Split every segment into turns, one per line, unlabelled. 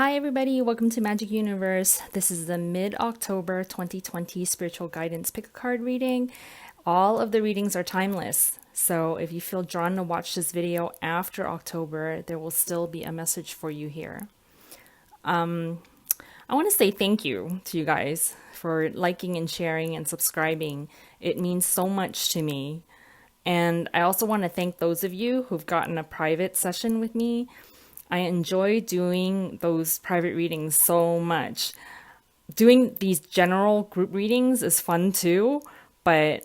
Hi, everybody. Welcome to Magic Universe. This is the mid-October 2020 Spiritual Guidance Pick a Card reading. All of the readings are timeless. So if you feel drawn to watch this video after October, there will still be a message for you here. I want to say thank you to you guys for liking and sharing and subscribing. It means so much to me. And I also want to thank those of you who've gotten a private session with me. I enjoy doing those private readings so much. Doing these general group readings is fun too, but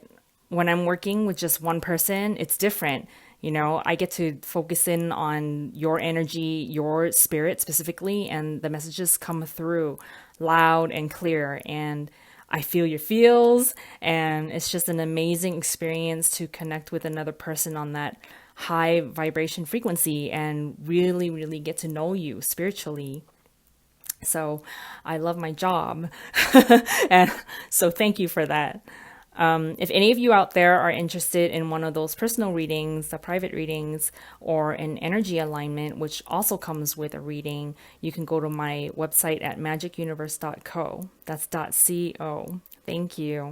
when I'm working with just one person, it's different. You know, I get to focus in on your energy, your spirit specifically, and the messages come through loud and clear. And I feel your feels, and it's just an amazing experience to connect with another person on that high vibration frequency and really, really get to know you spiritually. So I love my job. And so thank you for that. If any of you out there are interested in one of those personal readings, the private readings, or an energy alignment, which also comes with a reading, you can go to my website at magicuniverse.co. That's .co. Thank you.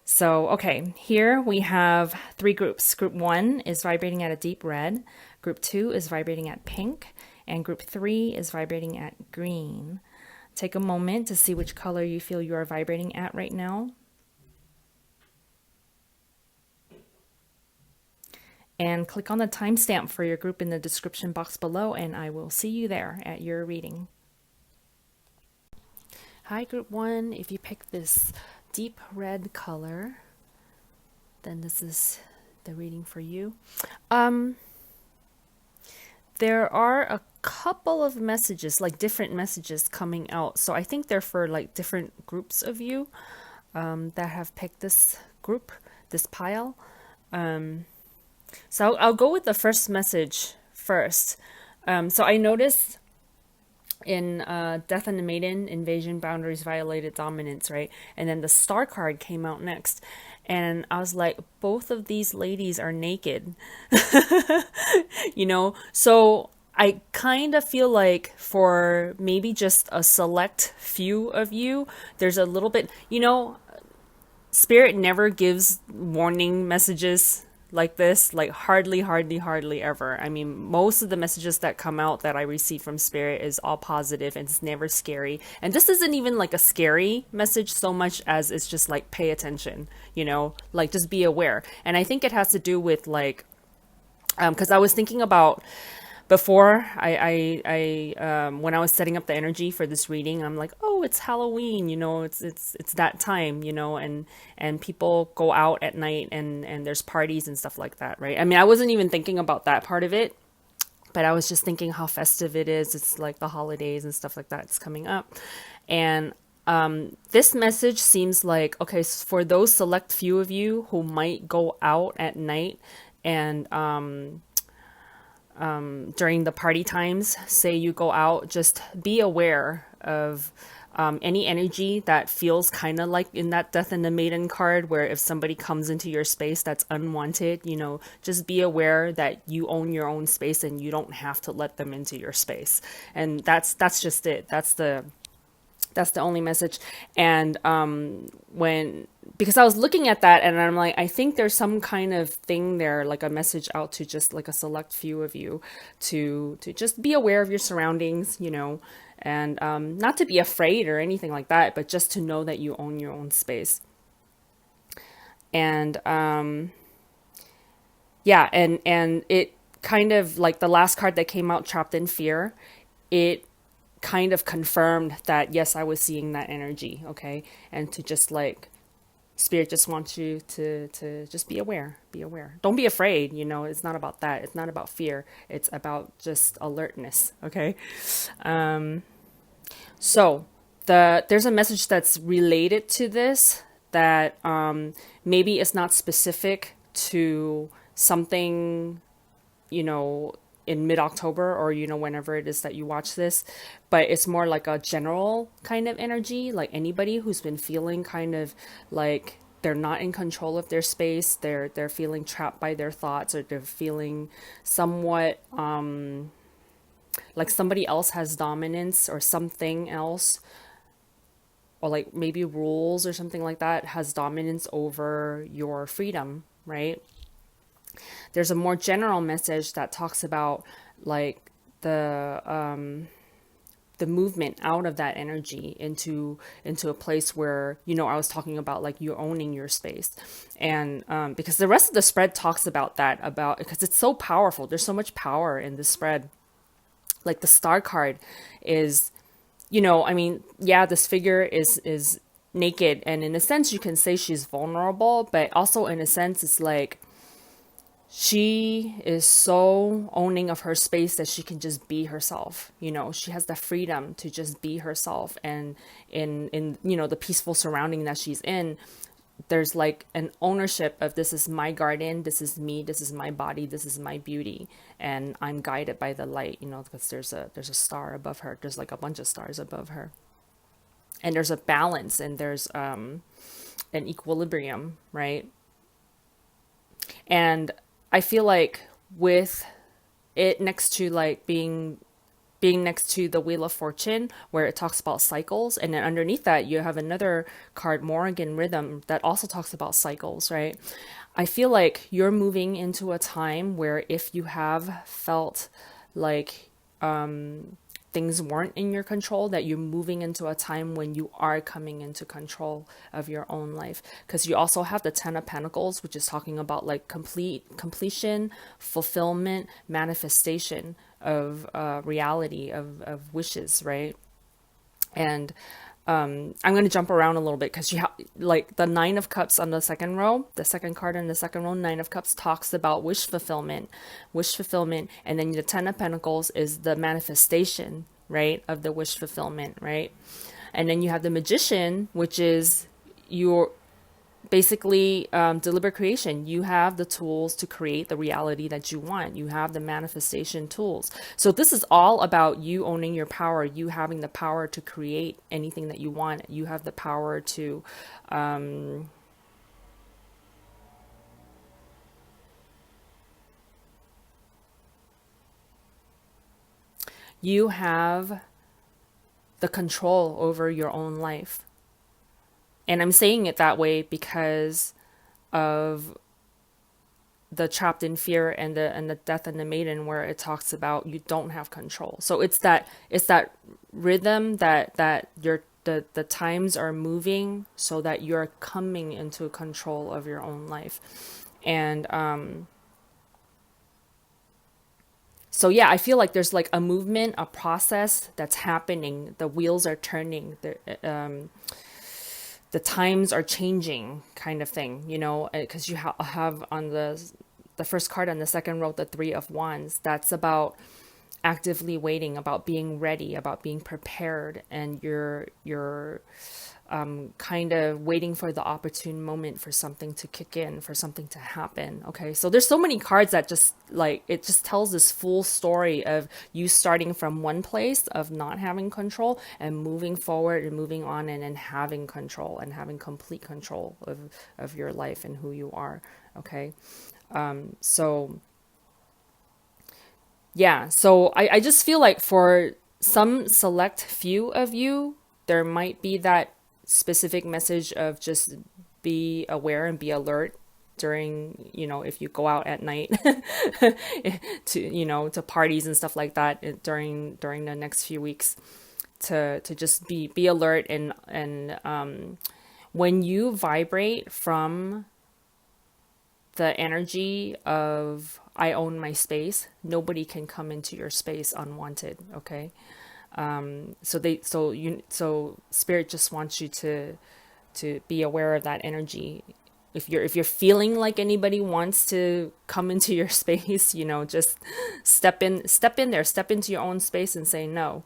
So, okay, here we have three groups. Group 1 is vibrating at a deep red. Group 2 is vibrating at pink. And group 3 is vibrating at green. Take a moment to see which color you feel you are vibrating at right now. And click on the timestamp for your group in the description box below, and I will see you there at your reading. Hi, Group 1. If you pick this deep red color, then this is the reading for you. There are a couple of messages, like different messages coming out. So I think they're for like different groups of you that have picked this group, this pile. So I'll go with the first message first. So I noticed in Death and the Maiden, Invasion, Boundaries, Violated, Dominance, right? And then the Star card came out next. And I was like, both of these ladies are naked. You know? So I kind of feel like for maybe just a select few of you, there's a little bit, you know, Spirit never gives warning messages like this, like hardly ever. I mean, most of the messages that come out that I receive from Spirit is all positive and it's never scary. And this isn't even like a scary message so much as it's just like pay attention, you know, like just be aware. And I think it has to do with like, because I was thinking about before when I was setting up the energy for this reading, I'm like, oh, it's Halloween, you know, it's that time, you know, and people go out at night and there's parties and stuff like that, right? I mean, I wasn't even thinking about that part of it, but I was just thinking how festive it is. It's like the holidays and stuff like that. It's coming up, and this message seems like, okay, for those select few of you who might go out at night and during the party times, say you go out, just be aware of any energy that feels kind of like in that Death and the Maiden card, where if somebody comes into your space that's unwanted, you know, just be aware that you own your own space and you don't have to let them into your space. And that's just it. That's the only message. And because I was looking at that and I'm like, I think there's some kind of thing there, like a message out to just like a select few of you to just be aware of your surroundings, you know, and not to be afraid or anything like that, but just to know that you own your own space. And yeah, and it kind of like the last card that came out, Trapped in Fear, it kind of confirmed that yes, I was seeing that energy, okay? And to just like, Spirit just wants you to just be aware. Don't be afraid, you know, it's not about that. It's not about fear. It's about just alertness, okay? So there's a message that's related to this that maybe it's not specific to something, you know, in mid-October or, you know, whenever it is that you watch this, but it's more like a general kind of energy, like anybody who's been feeling kind of like they're not in control of their space, they're feeling trapped by their thoughts, or they're feeling somewhat like somebody else has dominance or something else, or like maybe rules or something like that has dominance over your freedom, right? There's a more general message that talks about like the movement out of that energy into a place where, I was talking about like you owning your space. And because the rest of the spread talks about that, about because it's so powerful, there's so much power in the spread. Like the star card is, I mean, yeah, this figure is naked, and in a sense you can say she's vulnerable, but also in a sense it's like she is so owning of her space that she can just be herself. She has the freedom to just be herself. And in the peaceful surrounding that she's in, there's like an ownership of, this is my garden, this is me, this is my body, this is my beauty, and I'm guided by the light, because there's a star above her. There's like a bunch of stars above her. And there's a balance, and there's an equilibrium, right? And I feel like with it next to like being next to the Wheel of Fortune, where it talks about cycles, and then underneath that you have another card, Morrigan Rhythm, that also talks about cycles, right? I feel like you're moving into a time where if you have felt like things weren't in your control, that you're moving into a time when you are coming into control of your own life. Because you also have the Ten of Pentacles, which is talking about like completion, fulfillment, manifestation of reality, of wishes, right? And I'm going to jump around a little bit because you have like the Nine of Cups on the second row, the second card in the second row, Nine of Cups talks about wish fulfillment. And then the Ten of Pentacles is the manifestation, right, of the wish fulfillment, right? And then you have the Magician, which is your basically deliberate creation. You have the tools to create the reality that you want. You have the manifestation tools. So this is all about you owning your power, you having the power to create anything that you want. You have the power to you have the control over your own life. And I'm saying it that way because of the Trapped in Fear and the Death and the Maiden, where it talks about you don't have control. So it's that rhythm that the times are moving so that you're coming into control of your own life. And so yeah, I feel like there's like a movement, a process that's happening. The wheels are turning. The times are changing, kind of thing, because you have on the first card on the second row, the Three of Wands. That's about actively waiting, about being ready, about being prepared, and you're kind of waiting for the opportune moment for something to kick in, for something to happen. Okay, so there's so many cards that just like, it just tells this full story of you starting from one place of not having control and moving forward and moving on, and then having control and having complete control of your life and who you are. Okay, so yeah, so I just feel like for some select few of you, there might be that specific message of just be aware and be alert during, if you go out at night to, to parties and stuff like that during the next few weeks, to just be alert. And when you vibrate from the energy of I own my space, nobody can come into your space unwanted. Okay. So spirit just wants you to be aware of that energy. If you're feeling like anybody wants to come into your space, just step in there, step into your own space and say no.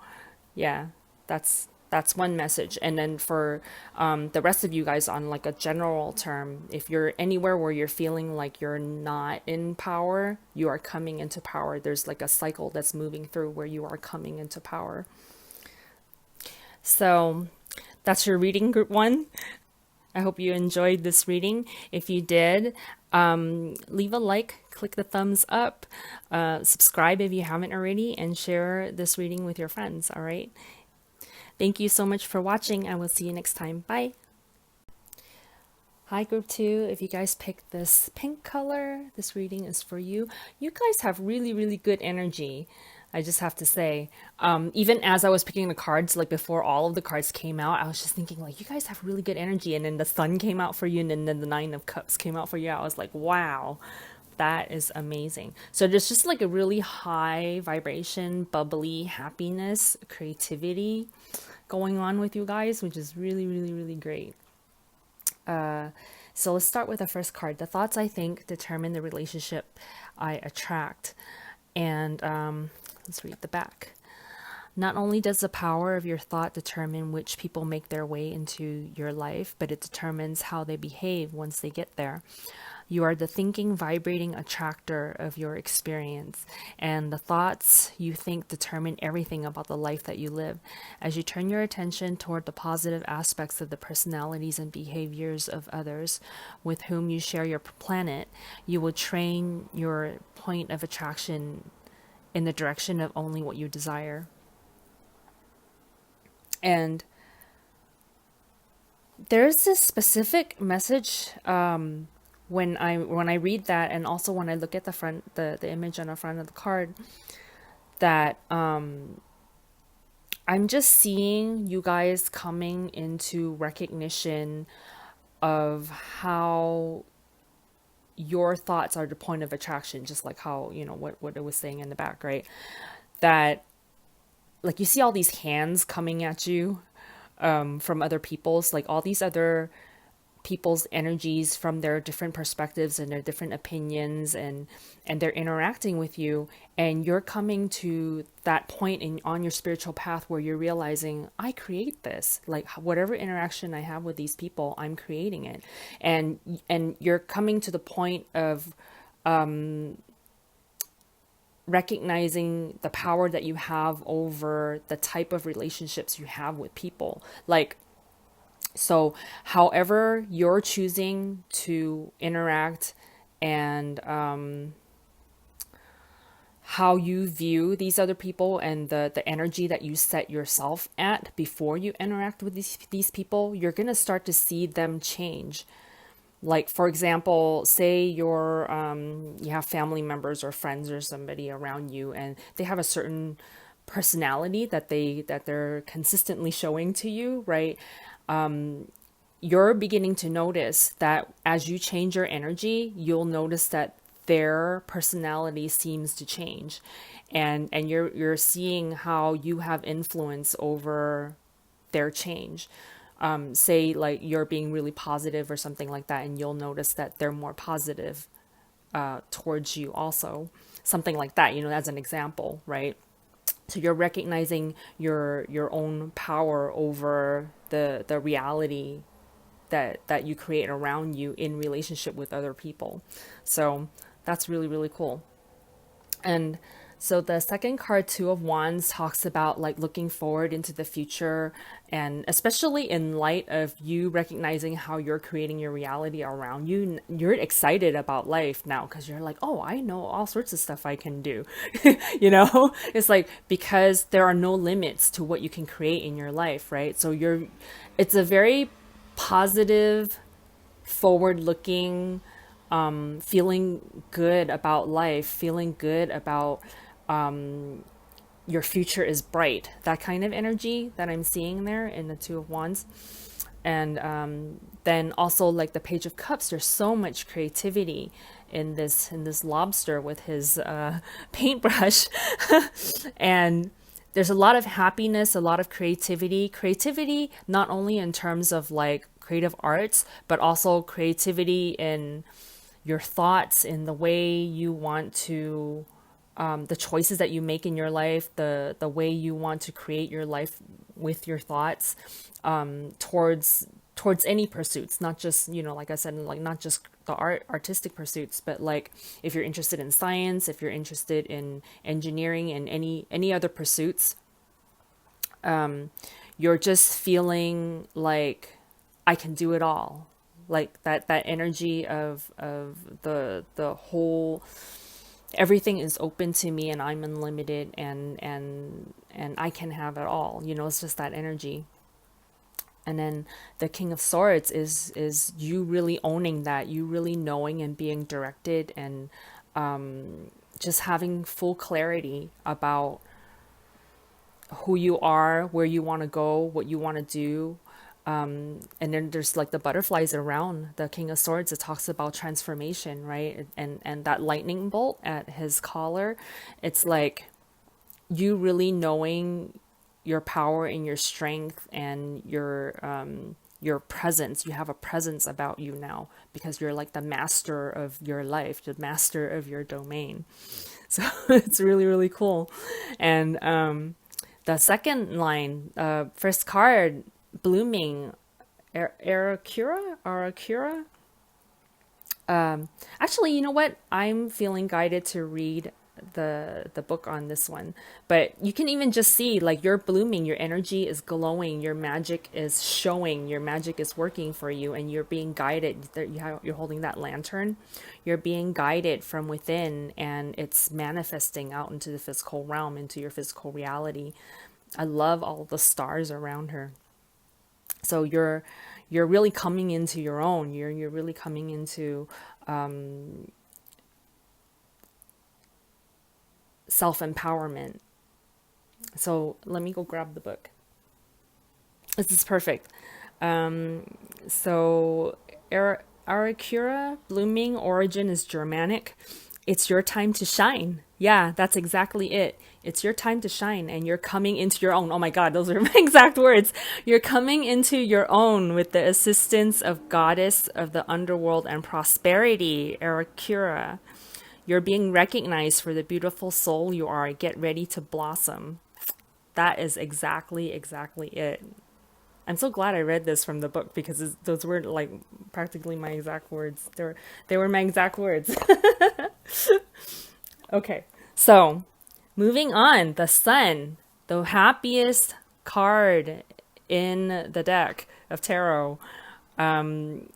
Yeah, that's one message. And then for the rest of you guys, on like a general term, if you're anywhere where you're feeling like you're not in power, you are coming into power. There's like a cycle that's moving through where you are coming into power. So that's your reading, group one. I hope you enjoyed this reading. If you did, Leave a like, click the thumbs up, subscribe if you haven't already, and share this reading with your friends. All right. Thank you so much for watching. I will see you next time. Bye. Hi, group 2. If you guys picked this pink color, this reading is for you. You guys have really, really good energy. I just have to say, even as I was picking the cards, like before all of the cards came out, I was just thinking like, you guys have really good energy. And then the sun came out for you, and then the Nine of Cups came out for you. I was like, wow, that is amazing. So there's just like a really high vibration, bubbly happiness, creativity going on with you guys, which is really, really, really great. So let's start with the first card. The thoughts I think determine the relationship I attract. And let's read the back. Not only does the power of your thought determine which people make their way into your life, but it determines how they behave once they get there. You are the thinking, vibrating attractor of your experience, and the thoughts you think determine everything about the life that you live. As you turn your attention toward the positive aspects of the personalities and behaviors of others with whom you share your planet, you will train your point of attraction in the direction of only what you desire. And there's this specific message when I read that, and also when I look at the image on the front of the card, that I'm just seeing you guys coming into recognition of how your thoughts are the point of attraction, just like how, what it was saying in the back, right? That, like, you see all these hands coming at you from other people's, like all these other people's energies from their different perspectives and their different opinions, and they're interacting with you, and you're coming to that point on your spiritual path where you're realizing, I create this, like whatever interaction I have with these people, I'm creating it. And you're coming to the point of recognizing the power that you have over the type of relationships you have with people. Like, so however you're choosing to interact, and how you view these other people, and the energy that you set yourself at before you interact with these people, you're going to start to see them change. Like, for example, say you have family members or friends or somebody around you, and they have a certain personality that they're consistently showing to you, right? You're beginning to notice that as you change your energy, you'll notice that their personality seems to change, and you're seeing how you have influence over their change. Say like you're being really positive or something like that, and you'll notice that they're more positive towards you also, something like that, as an example, right? So you're recognizing your own power over the reality that you create around you in relationship with other people. So that's really, really cool. And so the second card, Two of Wands, talks about like looking forward into the future, and especially in light of you recognizing how you're creating your reality around you, you're excited about life now because you're like, oh, I know all sorts of stuff I can do. It's like, because there are no limits to what you can create in your life, right? So it's a very positive, forward looking, feeling good about life, feeling good about your future is bright, that kind of energy that I'm seeing there in the Two of Wands. And then also like the Page of Cups, there's so much creativity in this lobster with his paintbrush. And there's a lot of happiness, a lot of creativity not only in terms of like creative arts, but also creativity in your thoughts, in the way you want to, the choices that you make in your life, the way you want to create your life with your thoughts, towards any pursuits, not just, like I said, like not just the artistic pursuits, but like if you're interested in science, if you're interested in engineering and any other pursuits, you're just feeling like I can do it all. like that energy of the whole, everything is open to me and I'm unlimited, and I can have it all. It's just that energy. And then the King of Swords is you really owning that, you really knowing and being directed, and just having full clarity about who you are, where you want to go, what you want to do. And then there's like the butterflies around the King of Swords. It talks about transformation, right? And that lightning bolt at his collar, it's like you really knowing your power and your strength and your presence. You have a presence about you now because you're like the master of your life, the master of your domain. So it's really, really cool. And the second line, first card, blooming, Arakura. Actually, you know what? I'm feeling guided to read the book on this one, but you can even just see like you're blooming, your energy is glowing, your magic is showing, your magic is working for you, and you're being guided. You're holding that lantern, you're being guided from within, and it's manifesting out into the physical realm, into your physical reality. I love all the stars around her. So you're really coming into your own. You're really coming into self-empowerment. So let me go grab the book. This is perfect. So Arakura, blooming, origin is Germanic. It's your time to shine. Yeah, that's exactly it. It's your time to shine, and you're coming into your own. Oh my God, those are my exact words. You're coming into your own with the assistance of Goddess of the Underworld and Prosperity, Arakura. You're being recognized for the beautiful soul you are. Get ready to blossom. That is exactly it. I'm so glad I read this from the book because those were like practically my exact words. They were my exact words. Okay, so moving on, the Sun, the happiest card in the deck of tarot. And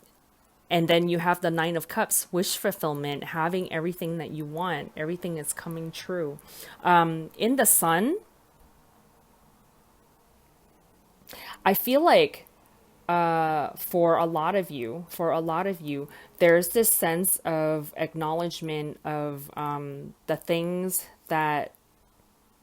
then you have the Nine of Cups, wish fulfillment, having everything that you want. Everything is coming true. In the Sun, I feel like for a lot of you, there's this sense of acknowledgement of the things that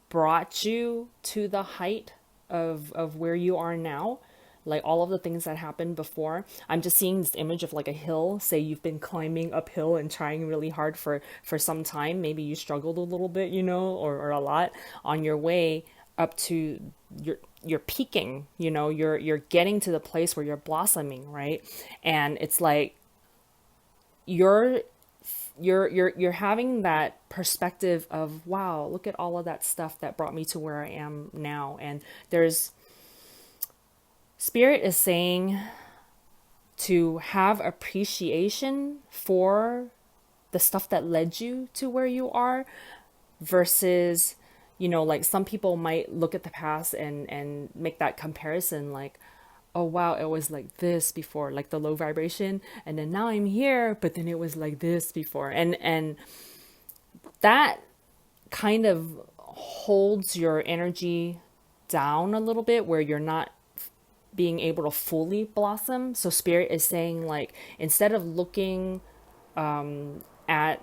brought you to the height of where you are now, like all of the things that happened before. I'm just seeing this image of like a hill. Say you've been climbing uphill and trying really hard for some time. Maybe you struggled a little bit, or a lot on your way up to you're peaking, you're getting to the place where you're blossoming, right? And it's like you're you're having that perspective of, wow, look at all of that stuff that brought me to where I am now. And there's Spirit is saying to have appreciation for the stuff that led you to where you are versus, like some people might look at the past and make that comparison, like, oh wow, it was like this before, like the low vibration, and then now I'm here, but then it was like this before. And that kind of holds your energy down a little bit where you're not being able to fully blossom. So Spirit is saying, like, instead of looking at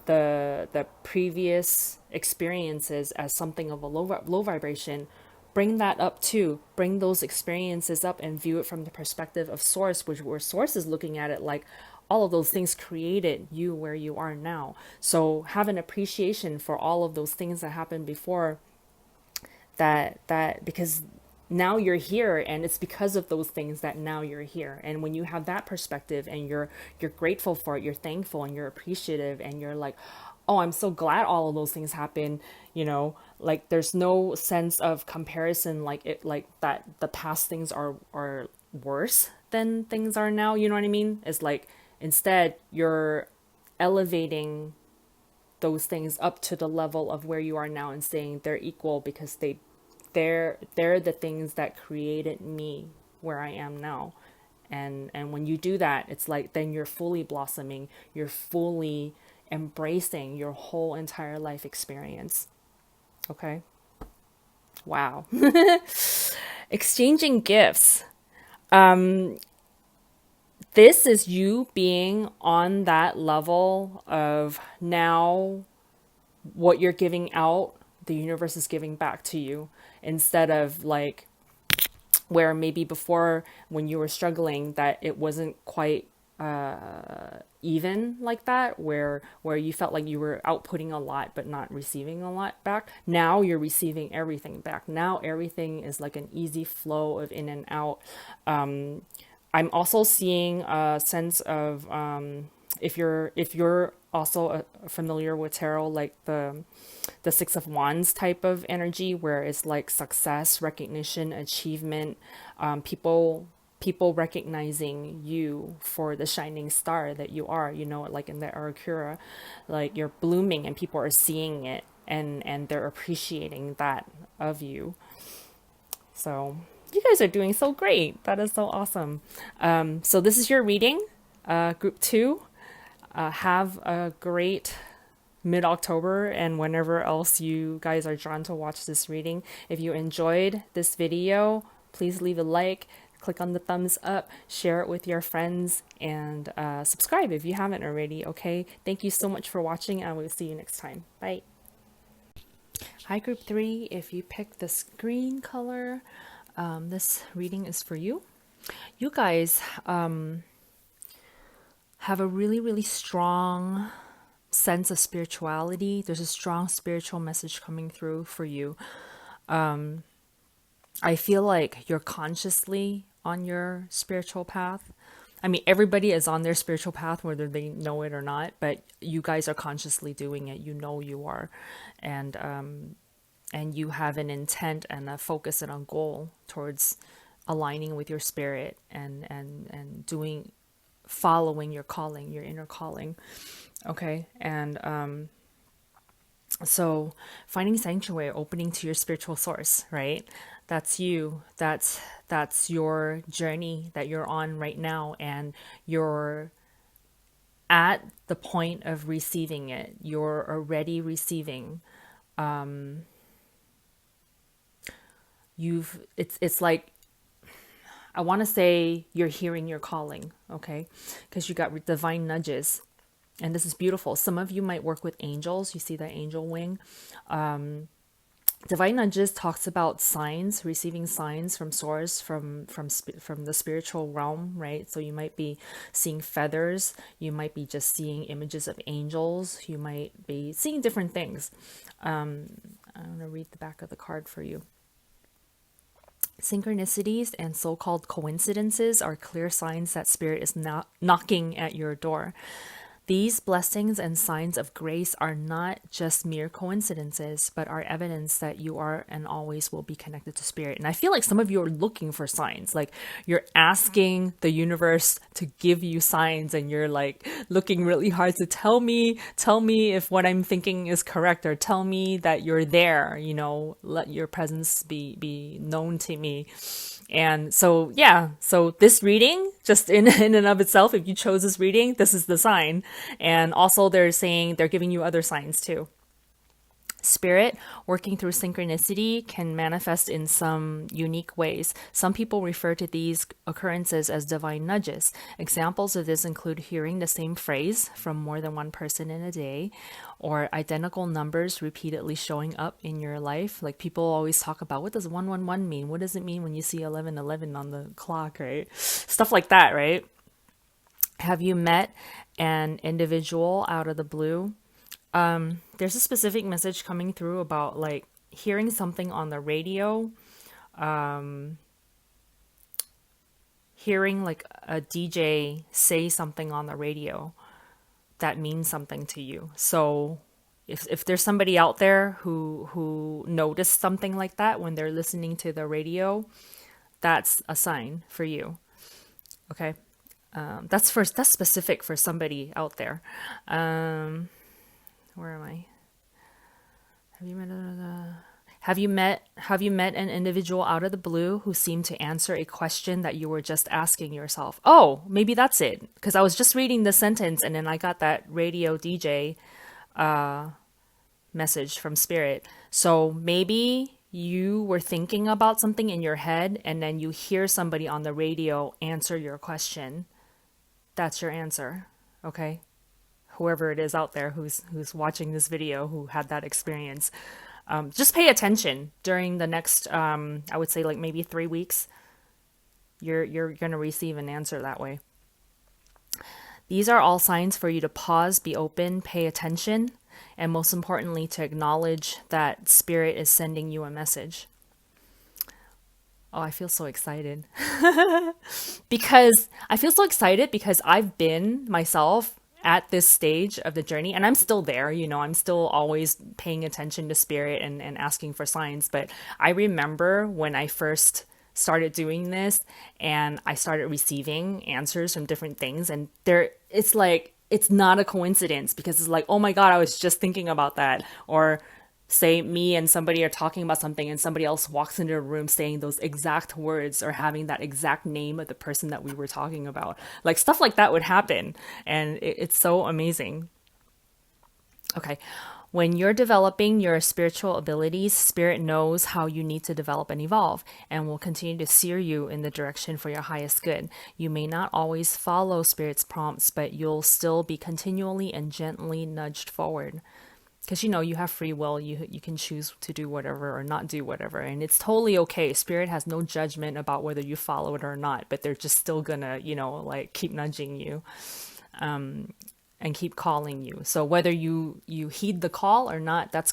the previous experiences as something of a low vibration, bring that up too. Bring those experiences up and view it from the perspective of Source, where Source is looking at it like all of those things created you where you are now. So have an appreciation for all of those things that happened before, that because now you're here, and it's because of those things that now you're here. And when you have that perspective and you're grateful for it, you're thankful and you're appreciative, and you're like, oh, I'm so glad all of those things happened, like there's no sense of comparison, like that the past things are worse than things are now, you know what I mean? It's like instead you're elevating those things up to the level of where you are now and saying they're equal because they're the things that created me where I am now. And when you do that, it's like then you're fully blossoming, you're fully embracing your whole entire life experience. Okay. Wow. Exchanging gifts. This is you being on that level of now what you're giving out, the universe is giving back to you, instead of like where maybe before when you were struggling that it wasn't quite even like that, where you felt like you were outputting a lot but not receiving a lot back. Now you're receiving everything back. Now everything is like an easy flow of in and out. I'm also seeing a sense of if you're also familiar with tarot, like the Six of Wands type of energy, where it's like success, recognition, achievement, people recognizing you for the shining star that you are. You know, like in the Arakura, like you're blooming and people are seeing it, and they're appreciating that of you. So you guys are doing so great. That is so awesome. So this is your reading, group two. Have a great mid-October and whenever else you guys are drawn to watch this reading. If you enjoyed this video, please leave a like, click on the thumbs up, share it with your friends, and subscribe if you haven't already, okay? Thank you so much for watching, and we'll see you next time. Bye. Hi, group three. If you pick this green color, this reading is for you. You guys have a really, really strong sense of spirituality. There's a strong spiritual message coming through for you. I feel like you're consciously on your spiritual path. I mean, everybody is on their spiritual path, whether they know it or not, but you guys are consciously doing it. You know you are. And you have an intent and a focus and a goal towards aligning with your spirit and doing, following your calling, your inner calling. Okay. And so finding sanctuary, opening to your spiritual source, right? That's you. That's your journey that you're on right now, and you're at the point of receiving it. You're already receiving. It's like, I want to say you're hearing your calling, okay? Because you got divine nudges. And this is beautiful. Some of you might work with angels. You see that angel wing. Divine nudges talks about signs, receiving signs from source, from the spiritual realm, right? So you might be seeing feathers. You might be just seeing images of angels. You might be seeing different things. I'm going to read the back of the card for you. Synchronicities and so-called coincidences are clear signs that spirit is not knocking at your door. These blessings and signs of grace are not just mere coincidences, but are evidence that you are and always will be connected to spirit. And I feel like some of you are looking for signs, like you're asking the universe to give you signs, and you're like looking really hard to tell me if what I'm thinking is correct, or tell me that you're there, you know, let your presence be known to me. And so, yeah, so this reading, just in and of itself, if you chose this reading, this is the sign. And also they're saying they're giving you other signs too. Spirit working through synchronicity can manifest in some unique ways. Some people refer to these occurrences as divine nudges. Examples of this include hearing the same phrase from more than one person in a day, or identical numbers repeatedly showing up in your life. Like people always talk about, what does 111 mean? What does it mean when you see 1111 on the clock, right? Stuff like that, right? Have you met an individual out of the blue? There's a specific message coming through about like hearing something on the radio, hearing like a DJ say something on the radio that means something to you. So if there's somebody out there who noticed something like that when they're listening to the radio, that's a sign for you. Okay. That's specific for somebody out there. Where am I? Have you met an individual out of the blue who seemed to answer a question that you were just asking yourself? Oh, maybe that's it. Because I was just reading the sentence and then I got that radio DJ message from Spirit. So maybe you were thinking about something in your head and then you hear somebody on the radio answer your question. That's your answer. Okay? Whoever it is out there who's watching this video who had that experience. Just pay attention during the next, I would say like maybe 3 weeks. You're gonna receive an answer that way. These are all signs for you to pause, be open, pay attention, and most importantly, to acknowledge that Spirit is sending you a message. Oh, I feel so excited. Because I feel so excited because I've been myself at this stage of the journey and I'm still there, I'm still always paying attention to Spirit and asking for signs. But I remember when I first started doing this and I started receiving answers from different things, and it's like, it's not a coincidence, because it's like, oh my God, I was just thinking about that. Or say me and somebody are talking about something and somebody else walks into a room saying those exact words or having that exact name of the person that we were talking about. Like stuff like that would happen. And it's so amazing. Okay. When you're developing your spiritual abilities, Spirit knows how you need to develop and evolve and will continue to steer you in the direction for your highest good. You may not always follow Spirit's prompts, but you'll still be continually and gently nudged forward. Because you have free will, you can choose to do whatever or not do whatever, and it's totally okay. Spirit has no judgment about whether you follow it or not, but they're just still gonna like keep nudging you and keep calling you. So whether you heed the call or not, that's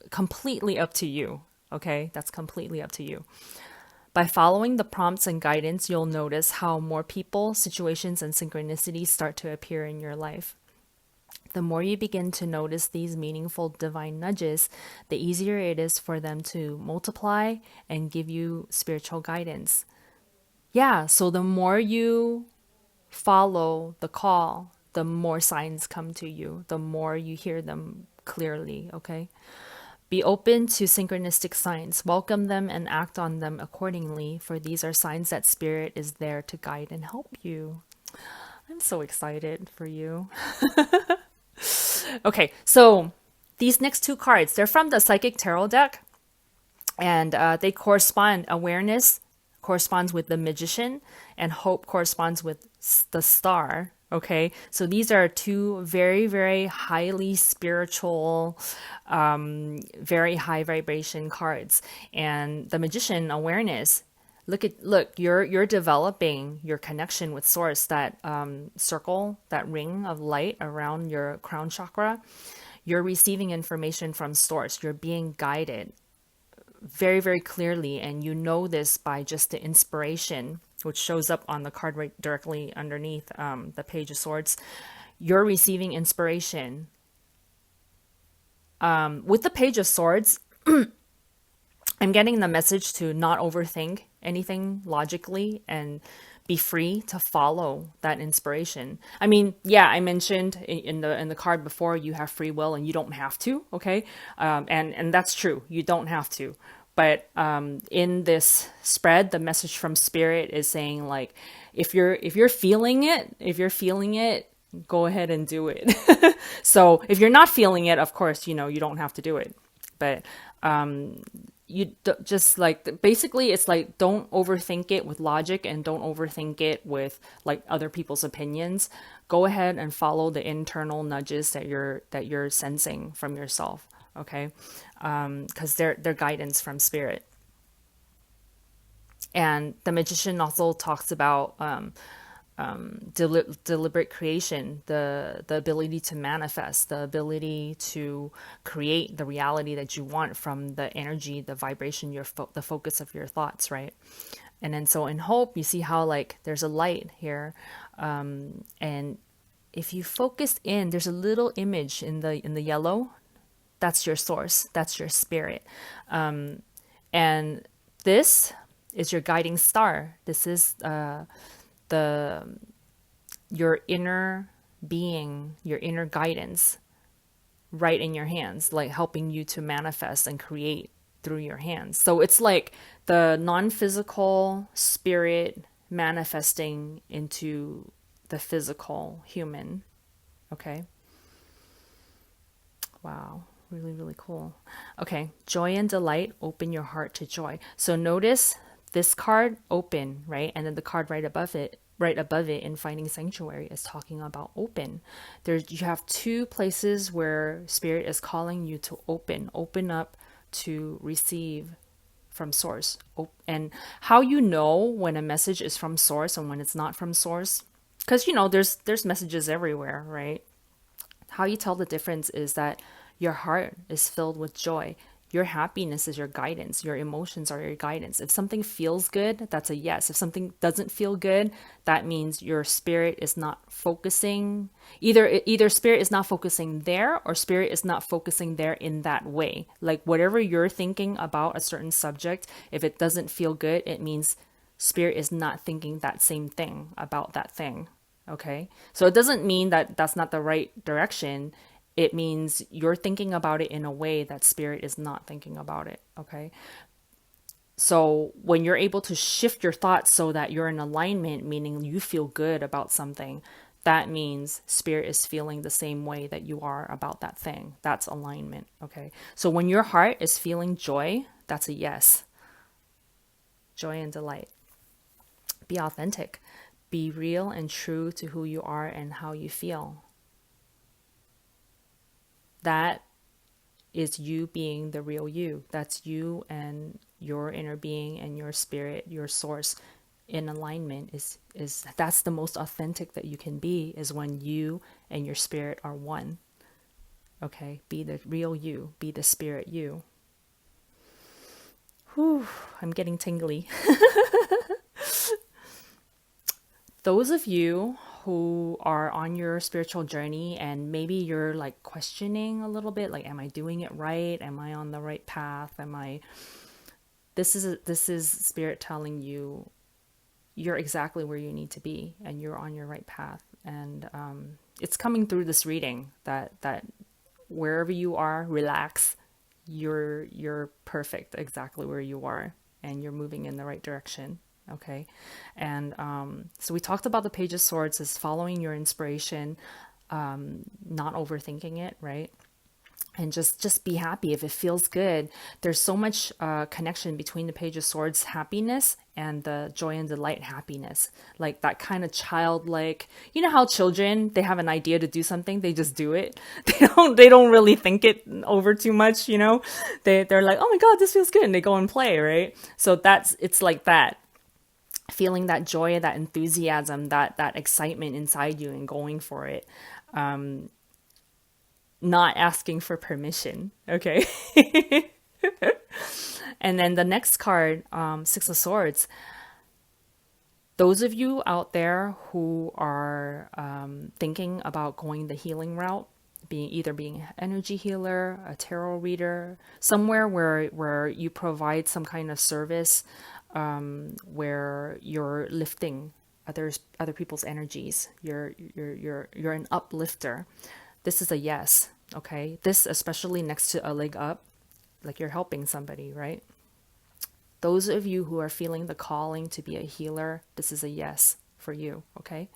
completely up to you. Okay, that's completely up to you. By following the prompts and guidance, you'll notice how more people, situations, and synchronicities start to appear in your life. The more you begin to notice these meaningful divine nudges, the easier it is for them to multiply and give you spiritual guidance. Yeah, so the more you follow the call, the more signs come to you, the more you hear them clearly, okay? Be open to synchronistic signs. Welcome them and act on them accordingly, for these are signs that Spirit is there to guide and help you. I'm so excited for you. Okay, so these next two cards, they're from the Psychic Tarot deck, and they correspond. Awareness corresponds with the Magician, and Hope corresponds with the Star. Okay, so these are two very, very highly spiritual, very high vibration cards. And the Magician, Awareness, look, you're developing your connection with Source, that circle, that ring of light around your crown chakra. You're receiving information from Source. You're being guided very, very clearly, and you know this by just the inspiration, which shows up on the card right directly underneath the Page of Swords. You're receiving inspiration. With the Page of Swords, I'm getting the message to not overthink anything logically and be free to follow that inspiration. I mean, yeah, I mentioned in the card before, you have free will and you don't have to, okay? And that's true. You don't have to. But in this spread, the message from Spirit is saying, like, if you're feeling it, go ahead and do it. So if you're not feeling it, of course, you don't have to do it. But just like, basically it's like, don't overthink it with logic and don't overthink it with like other people's opinions. Go ahead and follow the internal nudges that you're sensing from yourself. Okay. Because they're guidance from Spirit. And the Magician also talks about deliberate creation, the ability to manifest, the ability to create the reality that you want from the energy, the vibration, the focus of your thoughts, right? And then so in Hope, you see how like there's a light here, and if you focus in, there's a little image in the yellow. That's your Source. That's your Spirit, and this is your guiding star. This is your inner being, your inner guidance right in your hands, like helping you to manifest and create through your hands. So it's like the non-physical spirit manifesting into the physical human. Okay. Wow. Really, really cool. Okay. Joy and delight. Open your heart to joy. So notice this card, open, right? And then the card right above it in Finding Sanctuary is talking about open. You have two places where spirit is calling you to open up to receive from source. And how you know when a message is from source and when it's not from source, because there's messages everywhere, right? How you tell the difference is that your heart is filled with joy. Your happiness is your guidance. Your emotions are your guidance. If something feels good, that's a yes. If something doesn't feel good, that means your spirit is not focusing. Either spirit is not focusing there, or spirit is not focusing there in that way. Like whatever you're thinking about a certain subject, if it doesn't feel good, it means spirit is not thinking that same thing about that thing. Okay. So it doesn't mean that that's not the right direction. It means you're thinking about it in a way that spirit is not thinking about it. Okay. So when you're able to shift your thoughts so that you're in alignment, meaning you feel good about something, that means spirit is feeling the same way that you are about that thing. That's alignment. Okay. So when your heart is feeling joy, that's a yes. Joy and delight. Be authentic. Be real and true to who you are and how you feel. That is you being the real you. That's you and your inner being and your spirit, your source in alignment is that's the most authentic that you can be, is when you and your spirit are one. Okay, be the real you, be the spirit you. Whew, I'm getting tingly. Those of you who are on your spiritual journey and maybe you're like questioning a little bit, like, am I doing it right? Am I on the right path? This is spirit telling you you're exactly where you need to be and you're on your right path. And it's coming through this reading that wherever you are, relax. You're perfect exactly where you are, and you're moving in the right direction. Okay. And so we talked about the Page of Swords as following your inspiration, not overthinking it, right? And just be happy if it feels good. There's so much connection between the Page of Swords happiness and the joy and delight happiness. Like that kind of childlike, you know how children, they have an idea to do something, they just do it. They don't really think it over too much, you know? They're like, oh my God, this feels good. And they go and play, right? So it's like that. Feeling that joy, that enthusiasm, that excitement inside you and going for it. Not asking for permission. Okay. And then the next card, Six of Swords. Those of you out there who are thinking about going the healing route, being an energy healer, a tarot reader, somewhere where you provide some kind of service, where you're lifting other people's energies. You're an uplifter. This is a yes. Okay. This, especially next to a leg up, like you're helping somebody, right? Those of you who are feeling the calling to be a healer, this is a yes for you. Okay.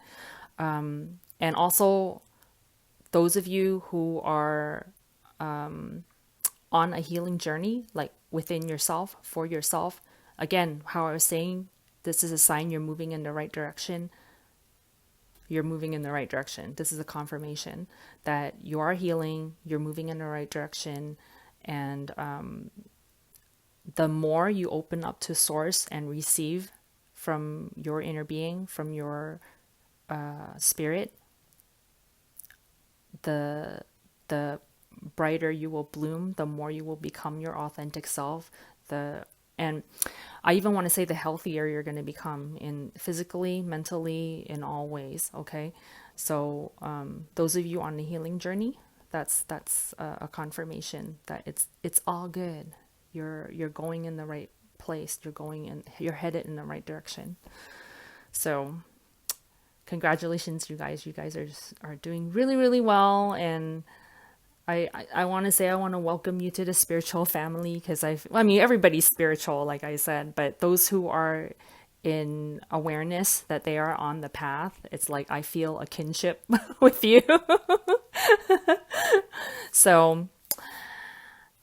And also those of you who are on a healing journey, like within yourself, for yourself, again, how I was saying, this is a sign you're moving in the right direction. You're moving in the right direction. This is a confirmation that you are healing, you're moving in the right direction. And the more you open up to source and receive from your inner being, from your spirit, the brighter you will bloom, the more you will become your authentic self. And I even want to say the healthier you're going to become, in physically, mentally, in all ways. Okay. So those of you on the healing journey, that's a confirmation that it's all good. You're going in the right place. You're headed in the right direction. So congratulations, you guys. You guys are doing really, really well. And I want to say I want to welcome you to the spiritual family because I mean, everybody's spiritual, like I said, but those who are in awareness that they are on the path, it's like I feel a kinship with you. So,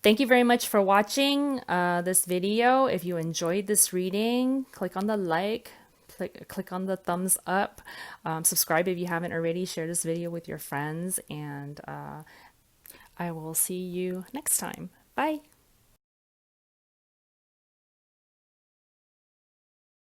thank you very much for watching this video. If you enjoyed this reading, click on the like, click on the thumbs up, subscribe if you haven't already, share this video with your friends, and I will see you next time. Bye.